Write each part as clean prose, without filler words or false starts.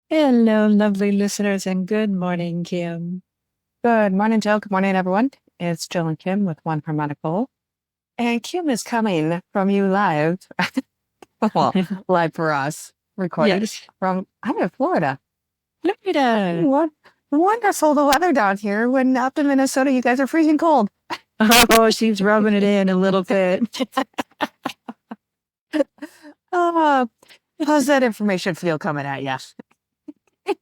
Hello, lovely listeners, and good morning, Kim. Good morning, Jill. Good morning, everyone. It's Jill and Kim with One Harmonicle. And Kim is coming from you live. Well, live for us, recorded Yes. I'm in Florida. Florida. What wonderful the weather down here when up in Minnesota you guys are freezing cold. Oh, she's rubbing it in a little bit. Uh, how's that information feel coming at you?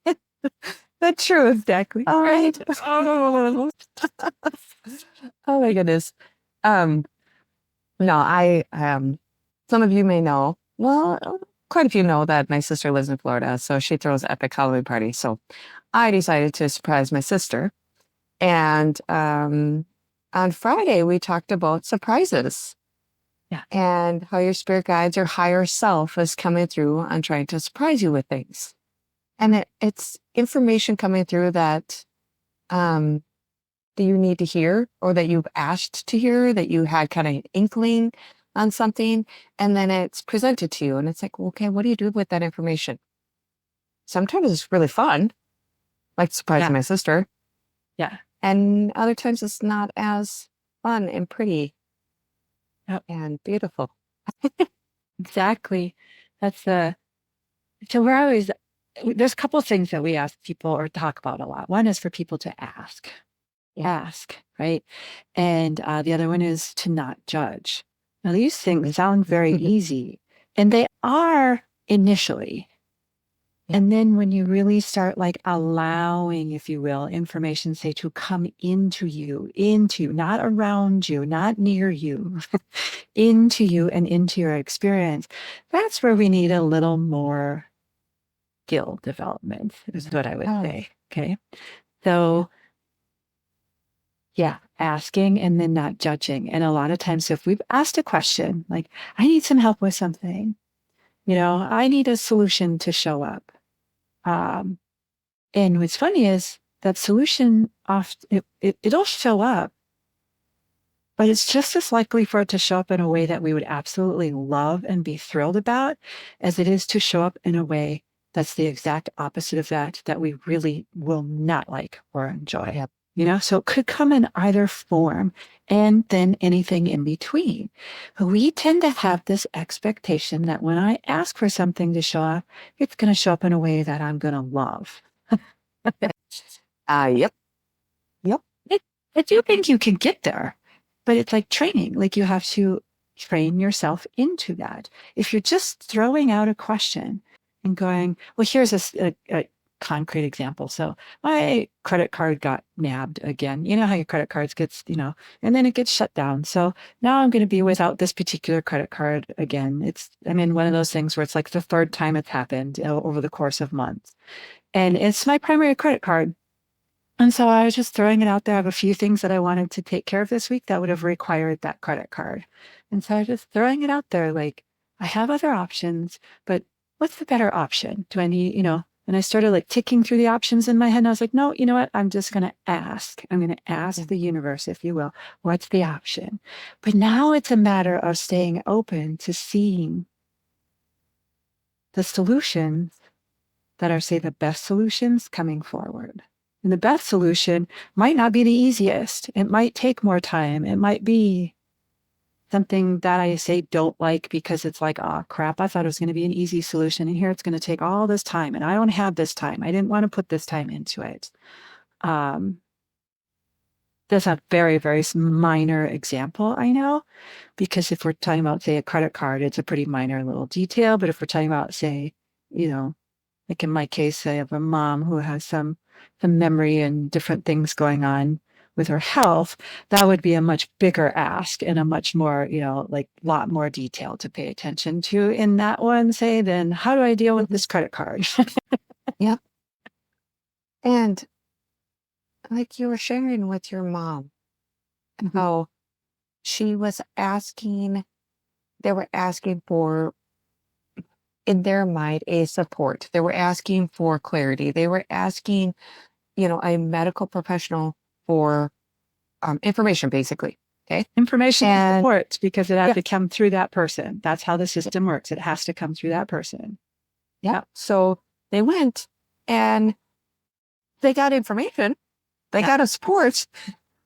The truth. Exactly. All Right. right. Oh my goodness. Um, no, some of you may know, well, quite a few know that my sister lives in Florida, so she throws epic Halloween parties. So I decided to surprise my sister. And on Friday, we talked about surprises Yeah. and how your spirit guides, your higher self is coming through and trying to surprise you with things. And it's information coming through um, that you need to hear or that you've asked to hear, that you had kind of an inkling on something, and then it's presented to you. And it's like, well, okay, what do you do with that information? Sometimes it's really fun, like surprising Yeah. my sister. Yeah. And other times it's not as fun and pretty Yep. and beautiful. Exactly. That's so we're always, there's a couple of things that we ask people or talk about a lot. One is for people to ask, right? And the other one is to not judge. Now, these things sound very easy, and they are initially. And then when you really start like allowing, if you will, information, say, to come into, not around you, not near you, into you and into your experience, that's where we need a little more skill development, is what I would Oh, say. Okay. yeah. So, yeah, asking and then not judging. And a lot of times, if we've asked a question, like, I need some help with something, I need a solution to show up. Um, And what's funny is that solution it'll show up, but it's just as likely for it to show up in a way that we would absolutely love and be thrilled about as it is to show up in a way that's the exact opposite of that we really will not like or enjoy. Yep. So it could come in either form and then anything in between. But we tend to have this expectation that when I ask for something to show up, it's going to show up in a way that I'm going to love. Yep. Yep. I, I do think you can get there, but it's like training. Like you have to train yourself into that. If you're just throwing out a question and going, well, here's a concrete example. So my credit card got nabbed again. You know how your credit cards gets, and then it gets shut down. So now I'm going to be without this particular credit card again. I'm in one of those things where it's like the third time it's happened over the course of months. And it's my primary credit card. And so I was just throwing it out there. I have a few things that I wanted to take care of this week that would have required that credit card. And so I was just throwing it out there like, I have other options, but what's the better option? Do I need, And I started like ticking through the options in my head. And I was like, no, you know what? I'm just going to ask. I'm going to ask the universe, if you will, what's the option? But now it's a matter of staying open to seeing the solutions that are, say, the best solutions coming forward. And the best solution might not be the easiest. It might take more time. It might be something that I say don't like because it's like, oh crap, I thought it was going to be an easy solution. And here it's going to take all this time. And I don't have this time. I didn't want to put this time into it. Um, that's a very, very minor example, I know, because if we're talking about, say, a credit card, it's a pretty minor little detail. But if we're talking about, say, you know, like in my case, I have a mom who has some memory and different things going on with her health. That would be a much bigger ask and a much more, like lot more detail to pay attention to in that one, say, than how do I deal with this credit card? Yep. And like you were sharing with your mom, Mhm. how she was asking, they were asking for, in their mind, a support. They were asking for clarity. They were asking, a medical professional for information, basically. Okay. Information and And support because it has yeah, to come through that person. That's how the system works. It has to come through that person. yeah. Yeah. So they went And they got information. They got a support,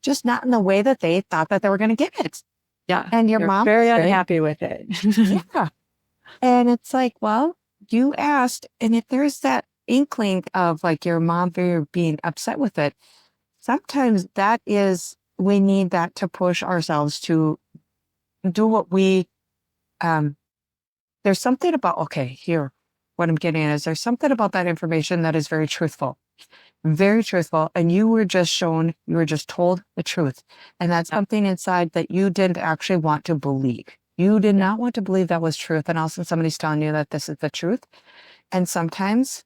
just not in the way that they thought that they were going to get it. Yeah. And your They're mom very was unhappy with it. yeah. And it's like, well, you asked. And if there's that inkling of like your mom being upset with it, sometimes we need that to push ourselves to do what there's something about, okay, here, what I'm getting at is there's something about that information that is very truthful. And you were just told the truth. And that's something inside that you didn't actually want to believe. You did not want to believe that was truth. And also somebody's telling you that this is the truth. And sometimes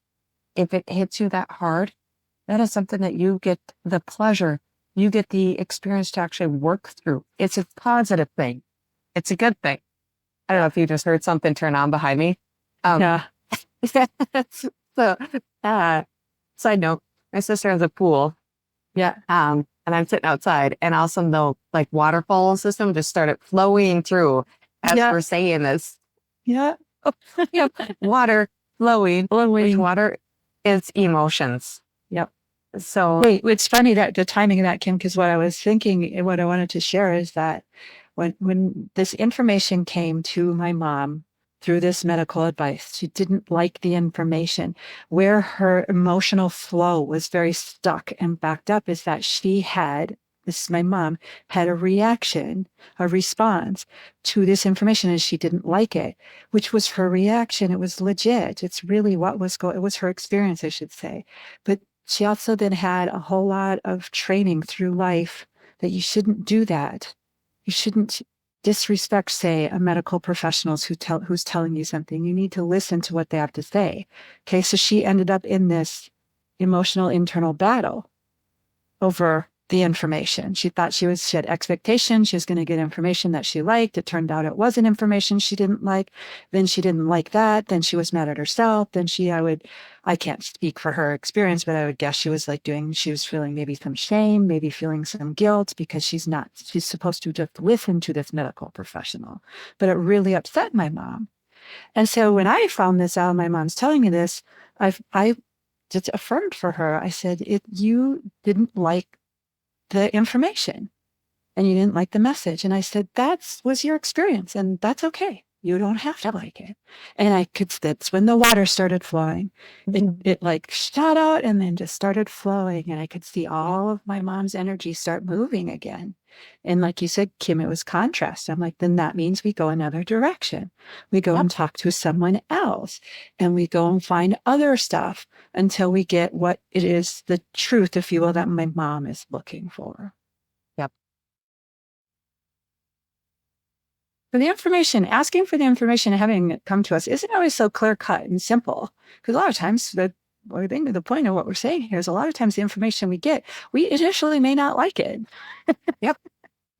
if it hits you that hard, that is something that you get the pleasure, you get the experience to actually work through. It's a positive thing. It's a good thing. I don't know if you just heard something turn on behind me. Yeah. So, side note, my sister has a pool. Yeah. And I'm sitting outside, and all of a sudden the like waterfall system just started flowing through as we're saying this. Yeah. Yep. Water flowing. Which water is emotions. Yep. So wait, it's funny that the timing of that, Kim, because what I was thinking and what I wanted to share is that when this information came to my mom through this medical advice, she didn't like the information. Where her emotional flow was very stuck and backed up is that this is my mom, had a reaction, a response to this information, and she didn't like it, which was her reaction. It was legit. It's really it was her experience, I should say. But she also then had a whole lot of training through life that you shouldn't do that. You shouldn't disrespect, say, a medical professional who's telling you something. You need to listen to what they have to say. Okay, so she ended up in this emotional internal battle over the information. She thought she had expectations. She was going to get information that she liked. It turned out it wasn't information she didn't like. Then she didn't like that. Then she was mad at herself. Then I can't speak for her experience, but I would guess she was feeling maybe some shame, maybe feeling some guilt because she's supposed to just listen to this medical professional. But it really upset my mom. And so when I found this out, my mom's telling me this, I just affirmed for her. I said, you didn't like the information and you didn't like the message. And I said, that was your experience and that's okay. You don't have to like it. And that's when the water started flowing. It like shot out and then just started flowing. And I could see all of my mom's energy start moving again. And like you said, Kim, it was contrast. I'm like, then that means we go another direction. We go and talk to someone else and we go and find other stuff until we get what it is, the truth, if you will, that my mom is looking for. Yep. For the information, asking for the information and having it come to us isn't always so clear cut and simple. Because a lot of times, the point of what we're saying here is a lot of times the information we get, we initially may not like it. Yep.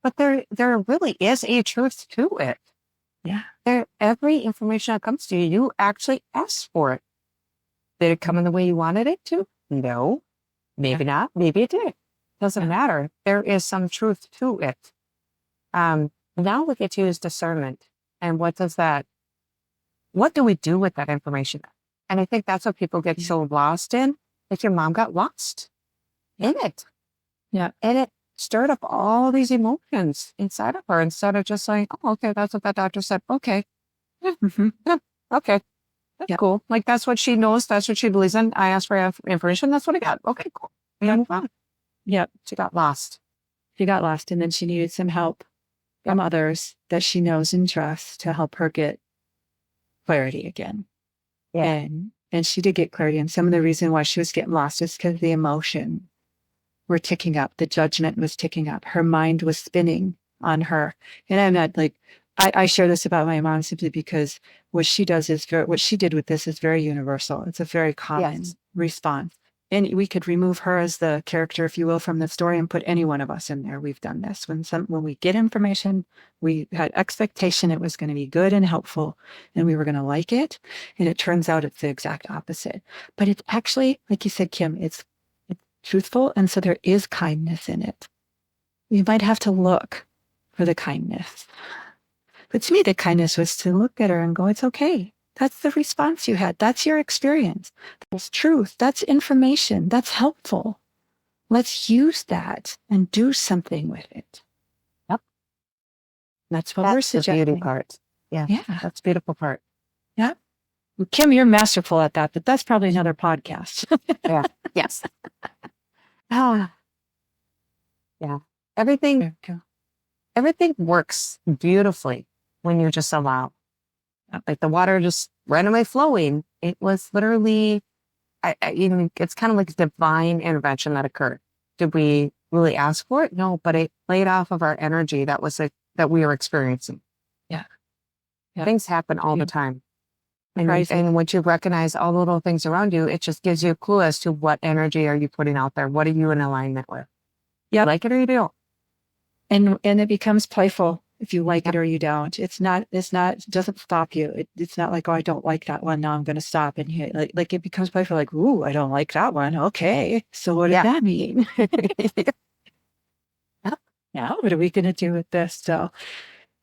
But there really is a truth to it. Yeah. Every information that comes to you, you actually asked for it. Did it come in the way you wanted it to? No. Maybe not. Maybe it did. Doesn't matter. There is some truth to it. Now we get to use discernment. And what do we do with that information? And I think that's what people get so lost in. Like your mom got lost in it. Yeah. And it stirred up all these emotions inside of her instead of just saying, oh, okay, that's what that doctor said. Okay. Yeah, okay. That's cool. Like that's what she knows. That's what she believes in. I asked for information. That's what I got. Okay, cool. And move on. Yep. She got lost. And then she needed some help from others that she knows and trusts to help her get clarity again. Yeah. And she did get clarity. And some of the reason why she was getting lost is because the emotion were ticking up. The judgment was ticking up. Her mind was spinning on her. And I'm not like, I share this about my mom simply because what she did with this is very universal. It's a very common response. And we could remove her as the character, if you will, from the story and put any one of us in there. We've done this. When we get information, we had expectation it was going to be good and helpful and we were going to like it. And it turns out it's the exact opposite. But it's actually, like you said, Kim, it's truthful. And so there is kindness in it. You might have to look for the kindness. But to me, the kindness was to look at her and go, it's okay. That's the response you had. That's your experience. That's truth. That's information. That's helpful. Let's use that and do something with it. Yep. That's what we're That's the suggesting. beauty part. Yeah. That's the beautiful part. Yeah. Well, Kim, you're masterful at that, but that's probably another podcast. Yeah. Yes. Ah. Yeah. Everything works beautifully when you just allow. Like the water just randomly flowing. It was literally, it's kind of like a divine intervention that occurred. Did we really ask for it? No, but it played off of our energy that we were experiencing. Yeah. Things happen all the time. And once you recognize all the little things around you, it just gives you a clue as to what energy are you putting out there? What are you in alignment with? Yeah. Like it or you don't. And it becomes playful if you like it or you don't. It doesn't stop you. It's not like, oh, I don't like that one. Now I'm going to stop. And like it becomes playful, like, ooh, I don't like that one. Okay. So what does that mean? Now what are we going to do with this? So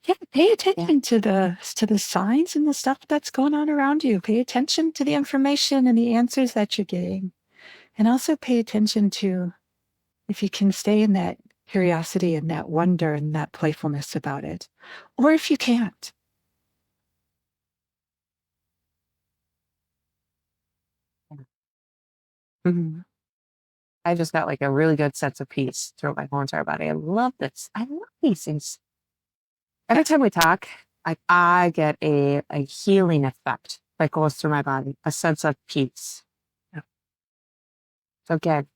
yeah, pay attention to the signs and the stuff that's going on around you. Pay attention to the information and the answers that you're getting. And also pay attention to if you can stay in that curiosity and that wonder and that playfulness about it. Or if you can't. Mm-hmm. I just got like a really good sense of peace throughout my whole entire body. I love this. I love these things. Every time we talk, I get a healing effect that goes through my body, a sense of peace. So again,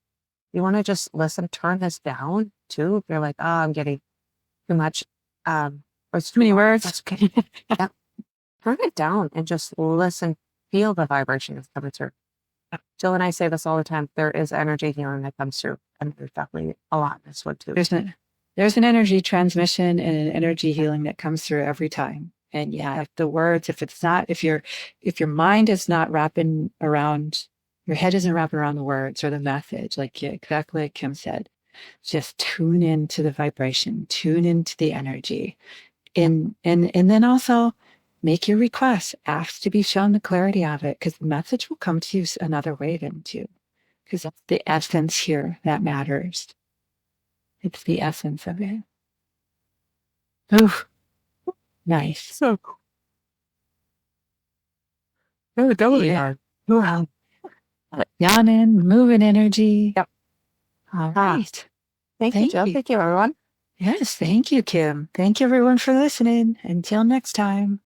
you want to just listen, turn this down too. If you're like, oh, I'm getting too much, or it's Too many words. That's okay. Yeah. Turn it down and just listen, feel the vibration that's coming through. Jill and I say this all the time. There is energy healing that comes through, and there's definitely a lot in this one too. There's an energy transmission and an energy healing that comes through every time. And if the words, if your mind is not wrapping around, your head isn't wrapping around the words or the message, exactly like Kim said, just tune into the vibration, tune into the energy, and then also make your requests, ask to be shown the clarity of it, because the message will come to you another way then too, because that's the essence here that matters. It's the essence of it. Oof. Nice. So cool. Oh, totally hard. Wow. Yawning, moving energy. Yep. All right. Thank you, Jill. Thank you, everyone. Yes, thank you, Kim. Thank you, everyone, for listening. Until next time.